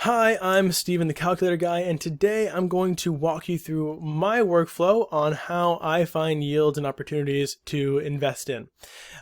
Hi, I'm Steven the Calculator Guy, and today I'm going to walk you through my workflow on how I find yields and opportunities to invest in.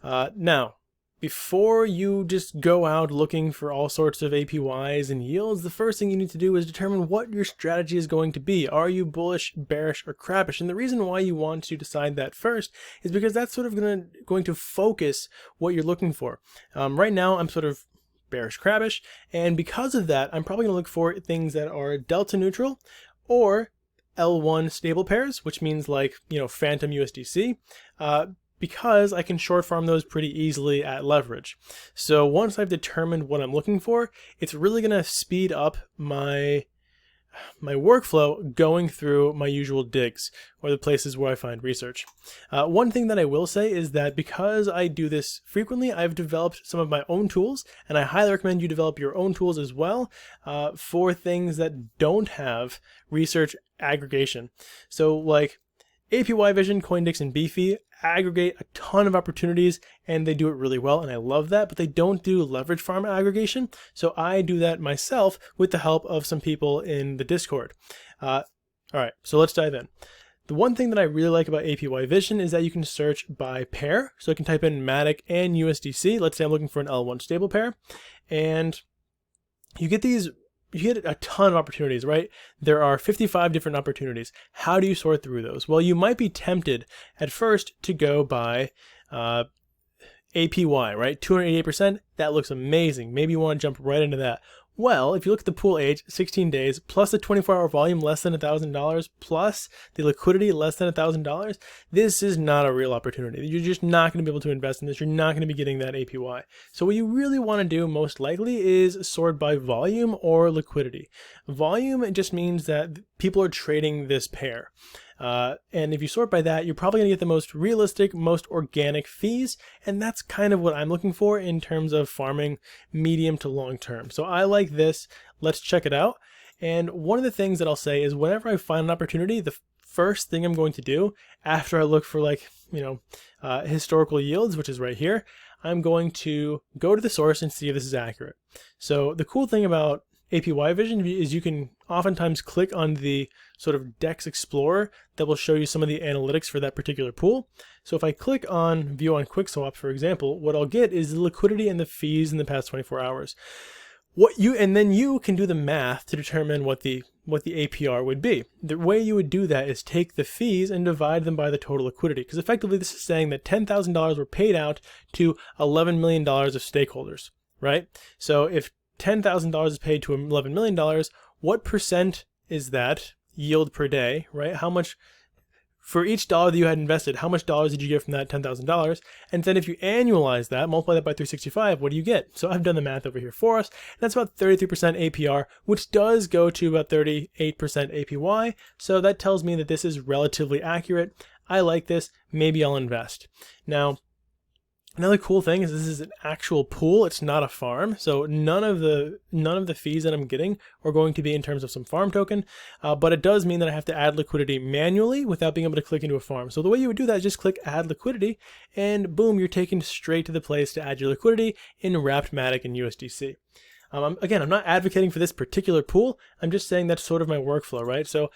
Now, before you just go out looking for all sorts of APYs and yields, the first thing you need to do is determine what your strategy is going to be. Are you bullish, bearish, or crappish? And the reason why you want to decide that first is because that's sort of going to focus what you're looking for. Right now, I'm sort of bearish crabbish, and because of that I'm probably going to look for things that are delta neutral or L1 stable pairs, which means like Phantom USDC, because I can short farm those pretty easily at leverage. So once I've determined what I'm looking for, it's really going to speed up my workflow going through my usual digs or the places where I find research. One thing that I will say is that because I do this frequently, I've developed some of my own tools, and I highly recommend you develop your own tools as well for things that don't have research aggregation. So like APY Vision, Coindix, and Beefy aggregate a ton of opportunities, and they do it really well, and I love that, but they don't do leverage farm aggregation, so I do that myself with the help of some people in the Discord. All right, so let's dive in. The one thing that I really like about APY Vision is that you can search by pair, so I can type in Matic and USDC. Let's say I'm looking for an L1 stable pair, and you get a ton of opportunities, right? There are 55 different opportunities. How do you sort through those? Well, you might be tempted at first to go by APY, right? 288%, that looks amazing. Maybe you want to jump right into that. Well, if you look at the pool age, 16 days, plus the 24-hour volume, less than $1,000, plus the liquidity, less than $1,000, this is not a real opportunity. You're just not going to be able to invest in this. You're not going to be getting that APY. So what you really want to do most likely is sort by volume or liquidity. Volume, it just means that people are trading this pair. And if you sort by that, you're probably going to get the most realistic, most organic fees, and that's kind of what I'm looking for in terms of farming medium to long term. So I like this. Let's check it out. And one of the things that I'll say is whenever I find an opportunity, the first thing I'm going to do after I look for historical yields, which is right here, I'm going to go to the source and see if this is accurate. So the cool thing about APY Vision is you can oftentimes click on the sort of DEX Explorer that will show you some of the analytics for that particular pool. So if I click on View on QuickSwap, for example, what I'll get is the liquidity and the fees in the past 24 hours. And then you can do the math to determine what the APR would be. The way you would do that is take the fees and divide them by the total liquidity, because effectively this is saying that $10,000 were paid out to $11 million of stakeholders, right? So if $10,000 is paid to $11 million, what percent is that yield per day, right? How much, for each dollar that you had invested, how much dollars did you get from that $10,000? And then if you annualize that, multiply that by 365, what do you get? So I've done the math over here for us. That's about 33% APR, which does go to about 38% APY. So that tells me that this is relatively accurate. I like this. Maybe I'll invest. Now, another cool thing is this is an actual pool. It's not a farm, so none of the fees that I'm getting are going to be in terms of some farm token, but it does mean that I have to add liquidity manually without being able to click into a farm. So the way you would do that is just click Add Liquidity, and boom, you're taken straight to the place to add your liquidity in Wrapped Matic and USDC. Again, I'm not advocating for this particular pool. I'm just saying that's sort of my workflow, right? So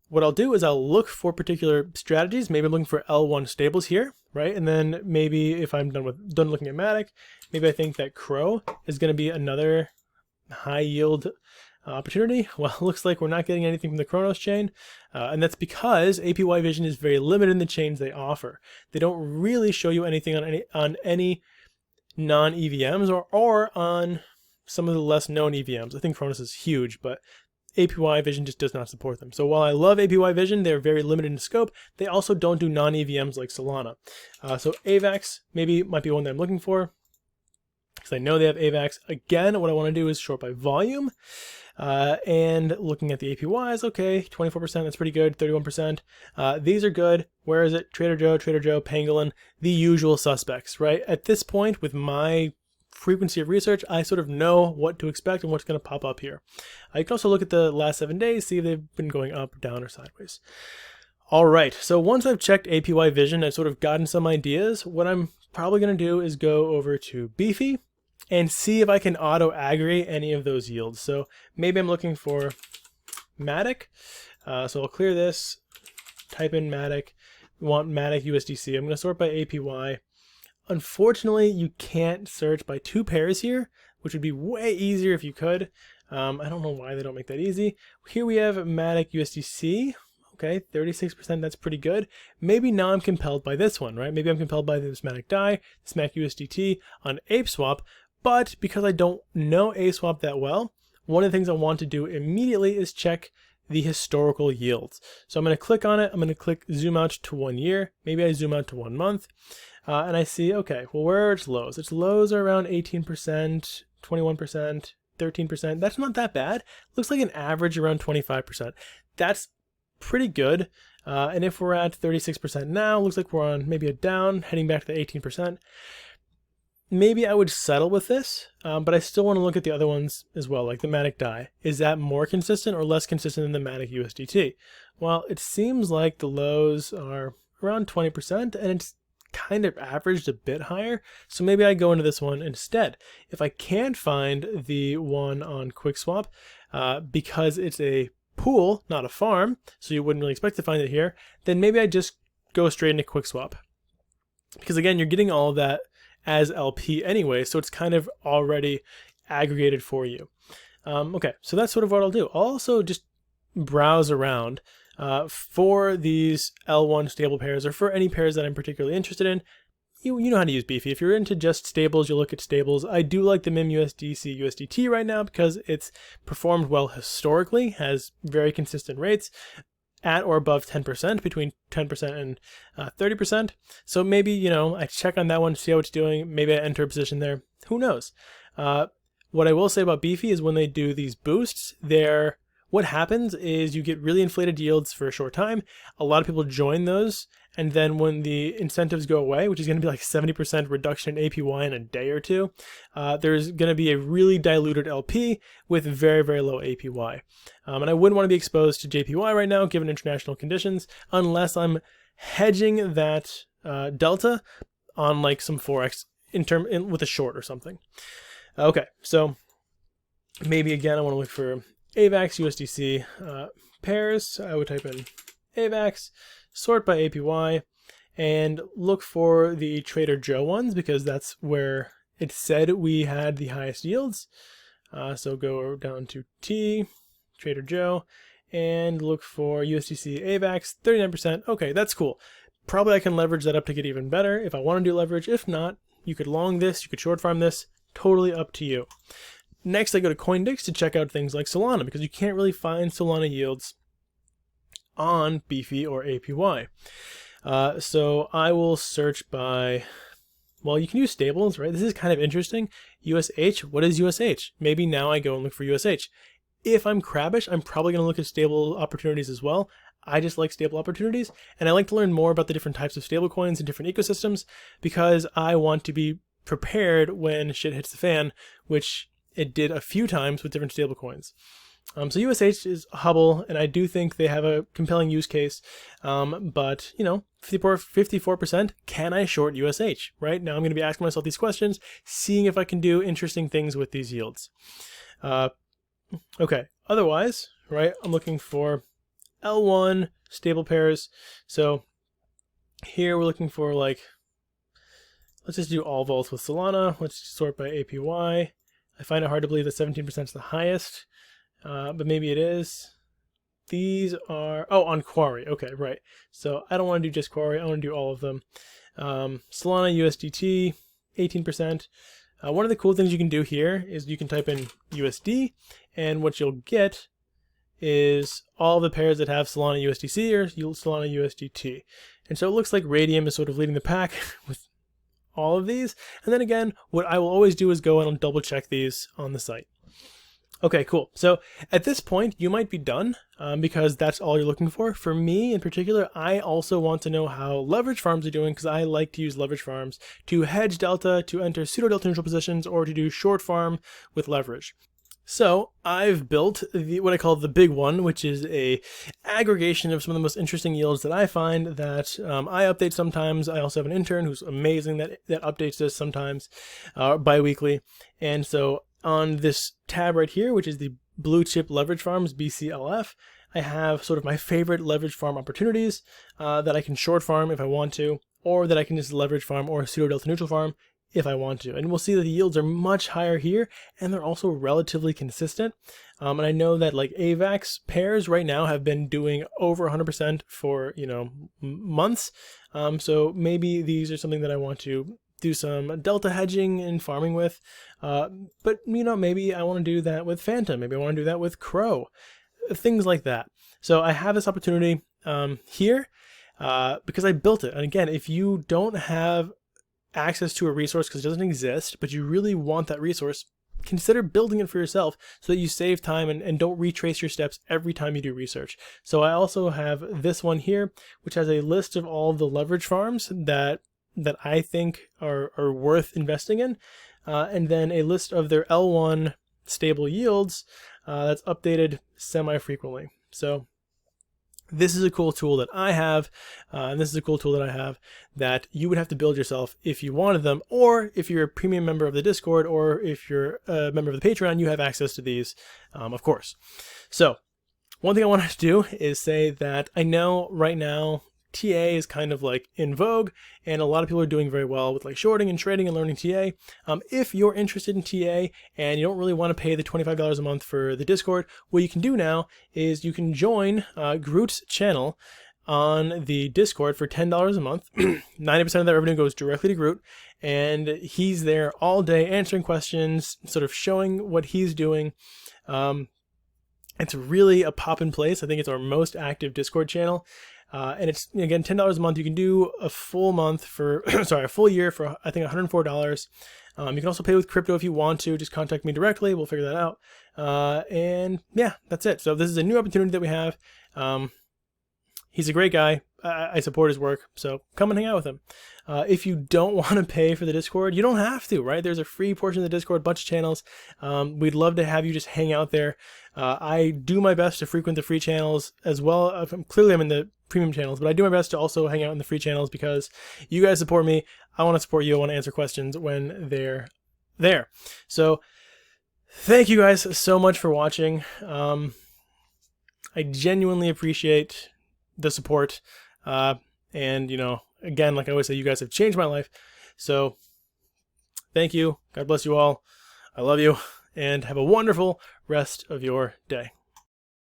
what I'll do is I'll look for particular strategies. Maybe I'm looking for L1 stables here, right? And then maybe if I'm done looking at Matic, maybe I think that Crow is going to be another high yield opportunity. Well, it looks like we're not getting anything from the Kronos chain, and that's because APY Vision is very limited in the chains they offer. They don't really show you anything on any non-EVMs or on some of the less known EVMs. I think Kronos is huge, but APY Vision just does not support them. So while I love APY Vision, they're very limited in scope. They also don't do non-EVMs like Solana. So AVAX might be one that I'm looking for, because I know they have AVAX. Again, what I want to do is short by volume. And looking at the APYs, okay, 24%, that's pretty good, 31%. These are good. Where is it? Trader Joe, Pangolin, the usual suspects, right? At this point, with my frequency of research, I sort of know what to expect and what's going to pop up here. You can also look at the last 7 days, see if they've been going up, down, or sideways. All right, so once I've checked APY Vision, I've sort of gotten some ideas. What I'm probably going to do is go over to Beefy and see if I can auto aggregate any of those yields. So maybe I'm looking for Matic. So I'll clear this, type in Matic. We want Matic USDC. I'm going to sort by APY. Unfortunately, you can't search by 2 pairs here, which would be way easier if you could. I don't know why they don't make that easy. Here we have Matic USDC. Okay, 36%, that's pretty good. Maybe now I'm compelled by this one, right? Maybe I'm compelled by this Matic DAI, this Mac USDT on ApeSwap, but because I don't know ApeSwap that well, one of the things I want to do immediately is check the historical yields. So I'm going to click on it. I'm going to click zoom out to 1 year. Maybe I zoom out to 1 month. And I see, okay, well, where are its lows? Its lows are around 18%, 21%, 13%. That's not that bad. Looks like an average around 25%. That's pretty good. And if we're at 36% now, looks like we're on maybe a down, heading back to the 18%. Maybe I would settle with this, but I still want to look at the other ones as well, like the Matic DAI. Is that more consistent or less consistent than the Matic USDT? Well, it seems like the lows are around 20%, and it's kind of averaged a bit higher, so maybe I go into this one instead. If I can't find the one on QuickSwap, because it's a pool, not a farm, so you wouldn't really expect to find it here, then maybe I just go straight into QuickSwap. Because again, you're getting all of that as LP anyway, so it's kind of already aggregated for you. Okay, so that's sort of what I'll do. I'll also just browse around for these L1 stable pairs, or for any pairs that I'm particularly interested in. You know how to use Beefy. If you're into just stables, you'll look at stables. I do like the MIM USDC USDT right now because it's performed well historically, has very consistent rates at or above 10%, between 10% and 30%. So maybe, you know, I check on that one, see how it's doing. Maybe I enter a position there. Who knows? What I will say about Beefy is when they do these boosts, what happens is you get really inflated yields for a short time. A lot of people join those, and then when the incentives go away, which is going to be like 70% reduction in APY in a day or two, there's going to be a really diluted LP with very, very low APY. And I wouldn't want to be exposed to JPY right now, given international conditions, unless I'm hedging that delta on like some Forex with a short or something. Okay, so maybe again I want to look for AVAX USDC pairs. I would type in AVAX, sort by APY, and look for the Trader Joe ones because that's where it said we had the highest yields. So go down to T, Trader Joe, and look for USDC AVAX, 39%. Okay, that's cool. Probably I can leverage that up to get even better if I want to do leverage. If not, you could long this, you could short farm this, totally up to you. Next, I go to CoinDix to check out things like Solana because you can't really find Solana yields on Beefy or APY. So I will search by, well, you can use stables, right? This is kind of interesting. USH, what is USH? Maybe now I go and look for USH. If I'm crabbish, I'm probably going to look at stable opportunities as well. I just like stable opportunities, and I like to learn more about the different types of stable coins and different ecosystems because I want to be prepared when shit hits the fan, which it did a few times with different stable coins. So USH is Hubble, and I do think they have a compelling use case, but, you know, 54%, can I short USH, right? Now I'm going to be asking myself these questions, seeing if I can do interesting things with these yields. Okay, otherwise, right, I'm looking for L1 stable pairs. So here we're looking for, like, let's just do all vaults with Solana. Let's sort by APY. I find it hard to believe that 17% is the highest, but maybe it is. These are, oh, on Quarry. Okay, right. So I don't want to do just Quarry. I want to do all of them. Solana USDT, 18%. One of the cool things you can do here is you can type in USD, and what you'll get is all the pairs that have Solana USDC or Solana USDT. And so it looks like Radium is sort of leading the pack with all of these. And then again, what I will always do is go and double check these on the site. Okay, cool. So at this point, you might be done because that's all you're looking for. For me in particular, I also want to know how leverage farms are doing because I like to use leverage farms to hedge delta, to enter pseudo delta neutral positions, or to do short farm with leverage. So I've built what I call the big one, which is a aggregation of some of the most interesting yields that I find that I update sometimes. I also have an intern who's amazing that updates this sometimes bi-weekly. And so on this tab right here, which is the Blue Chip Leverage Farms, BCLF, I have sort of my favorite leverage farm opportunities that I can short farm if I want to, or that I can just leverage farm or pseudo delta neutral farm if I want to. And we'll see that the yields are much higher here, and they're also relatively consistent. And I know that like AVAX pairs right now have been doing over 100% for, you know, months. So maybe these are something that I want to do some delta hedging and farming with. But, you know, maybe I want to do that with Phantom. Maybe I want to do that with Crow. Things like that. So I have this opportunity here because I built it. And again, if you don't have access to a resource because it doesn't exist, but you really want that resource, consider building it for yourself so that you save time and don't retrace your steps every time you do research. So I also have this one here, which has a list of all the leverage farms that I think are worth investing in, and then a list of their L1 stable yields that's updated semi-frequently. So this is a cool tool that I have, and this is a cool tool that I have that you would have to build yourself if you wanted them, or if you're a premium member of the Discord, or if you're a member of the Patreon, you have access to these, of course. So one thing I wanted to do is say that I know right now TA is kind of like in vogue, and a lot of people are doing very well with like shorting and trading and learning TA. If you're interested in TA and you don't really want to pay the $25 a month for the Discord, what you can do now is you can join Groot's channel on the Discord for $10 a month. 90% of that revenue goes directly to Groot, and he's there all day answering questions, sort of showing what he's doing. It's really a pop in place. I think it's our most active Discord channel. And it's, again, $10 a month. You can do a full month for, sorry, a full year for, I think, $104. You can also pay with crypto if you want to. Just contact me directly. We'll figure that out. And yeah, that's it. So this is a new opportunity that we have. He's a great guy. I support his work. So come and hang out with him. If you don't want to pay for the Discord, you don't have to, right? There's a free portion of the Discord, a bunch of channels. We'd love to have you just hang out there. I do my best to frequent the free channels as well. Clearly, I'm in the premium channels, but I do my best to also hang out in the free channels because you guys support me. I want to support you. I want to answer questions when they're there. So thank you guys so much for watching. I genuinely appreciate the support. And, you know, again, like I always say, you guys have changed my life. So thank you. God bless you all. I love you, and have a wonderful rest of your day.